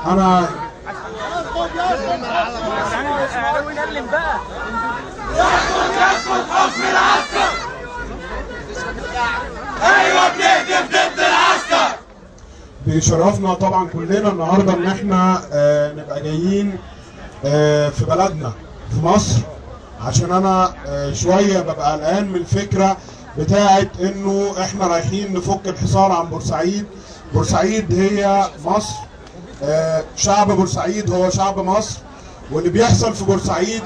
انا يسقط حكم العسكر. ايوه بنهتف ضد العسكر. بيشرفنا طبعا كلنا النهارده ان احنا نبقى جايين في بلدنا في مصر، عشان انا شويه ببقى قلقان من الفكره بتاعت انه احنا رايحين نفك الحصار عن بورسعيد. بورسعيد هي مصر، شعب بورسعيد هو شعب مصر، واللي بيحصل في بورسعيد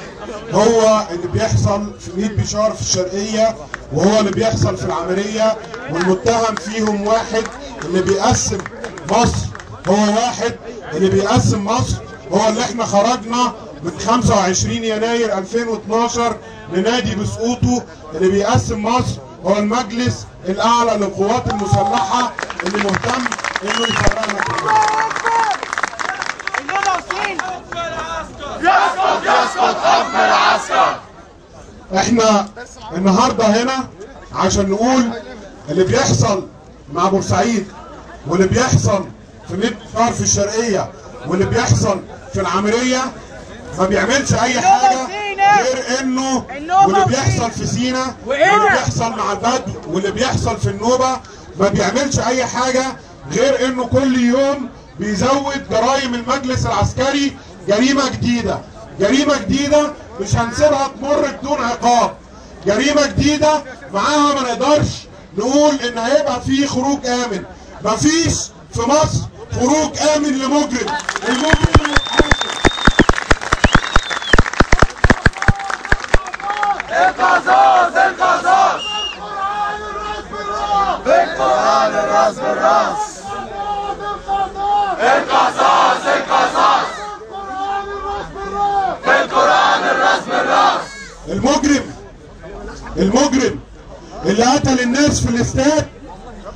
هو اللي بيحصل في ميت بشار في الشرقيه، وهو اللي بيحصل في العمريه، والمتهم فيهم واحد. اللي بيقسم مصر هو واحد، اللي بيقسم مصر هو اللي احنا خرجنا من 25 يناير 2012 ننادي بسقوطه. اللي بيقسم مصر هو المجلس الاعلى للقوات المسلحه اللي مهتم انه يفرقنا كلنا. يسقط حكم العسكر. احنا النهارده هنا عشان نقول اللي بيحصل مع بورسعيد، واللي بيحصل في ميت بشار في الشرقيه، واللي بيحصل في العمريه ما بيعملش اي حاجه غير انه، واللي بيحصل في سينا، واللي بيحصل مع البدو، واللي بيحصل في النوبه ما بيعملش اي حاجه غير انه كل يوم بيزود جرائم المجلس العسكري. جريمه جديده، جريمه جديده مش هنسيبها تمر بدون عقاب. جريمه جديده معاها ما نقدرش نقول ان هيبقى في خروج امن. مفيش في مصر خروج امن لمجرم. المجرم هيتحاسب. القصاص القصاص. بالقرآن الراس بالراس. القصاص القصاص. بالقرآن الراس بالراس. المجرم اللي قتل الناس في الاستاد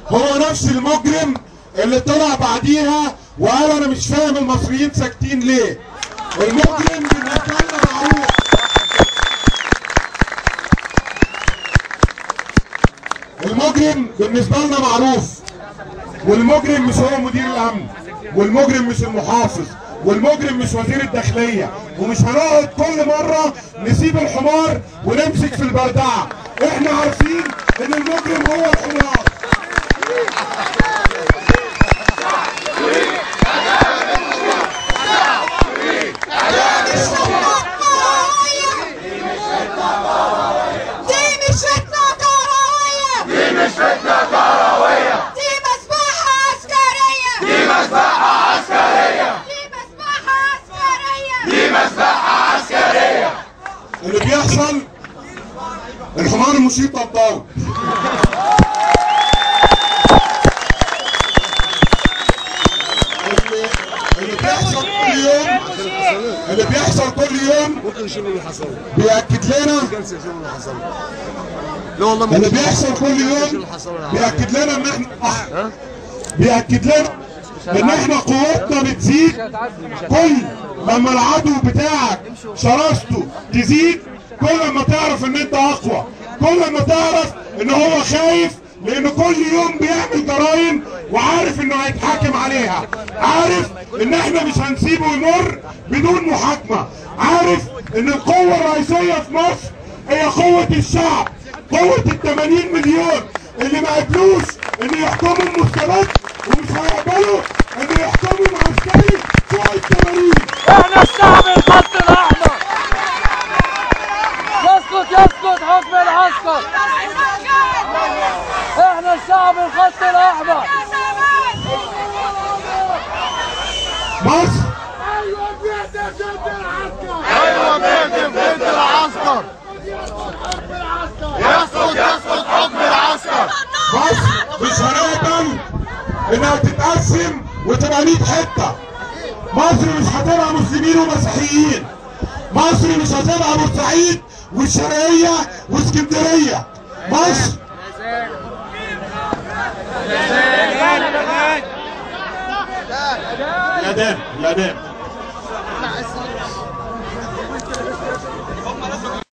هو نفس المجرم اللي طلع بعديها وقال انا مش فاهم المصريين ساكتين ليه. المجرم بالنسبه لنا معروف. المجرم بالنسبه لنا معروف، والمجرم مش هو مدير الامن، والمجرم مش المحافظ، والمجرم مش وزير الداخليه. ومش هنقعد كل مره نسيب الحمار ونمسك في البردعه. احنا عارفين ان المجرم هو الحمار. اللي بيحصل الحمار المشيط طبطاوي. اللي بيحصل كل يوم ممكن يشيلوا اللي حصل. بيأكد لنا لا والله اللي بيحصل كل يوم بيأكد لنا ان احنا بيأكد لنا ان احنا قوتنا بتزيد. كل لما العدو بتاعك شراسته تزيد، كل ما تعرف ان انت اقوى، كل ما تعرف ان هو خايف، لان كل يوم بيعمل جرائم وعارف انه هيتحاكم عليها. عارف ان احنا مش هنسيبه يمر بدون محاكمه. عارف ان القوه الرئيسيه في مصر هي قوه الشعب، قوه ال80 مليون اللي ما قبلوش ان يحكموا المستبد، ومش هيقبلوا ان يحكموا العسكري فوق ال80. احنا الشعب الخط الاحمر. يسقط حكم العسكر. احنا الشعب الخط الاحمر. مصر ايوه بنهتف ضد العسكر. ايوه بنهتف ضد العسكر. يسقط حكم العسكر. مصر مش هنقبل انها تتقسم وتبقى 100 حته. مصر مش هتبقى مسلمين ومسيحيين. مصر مش هتبقى بورسعيد والشرقيه واسكندريه. مصر لا دام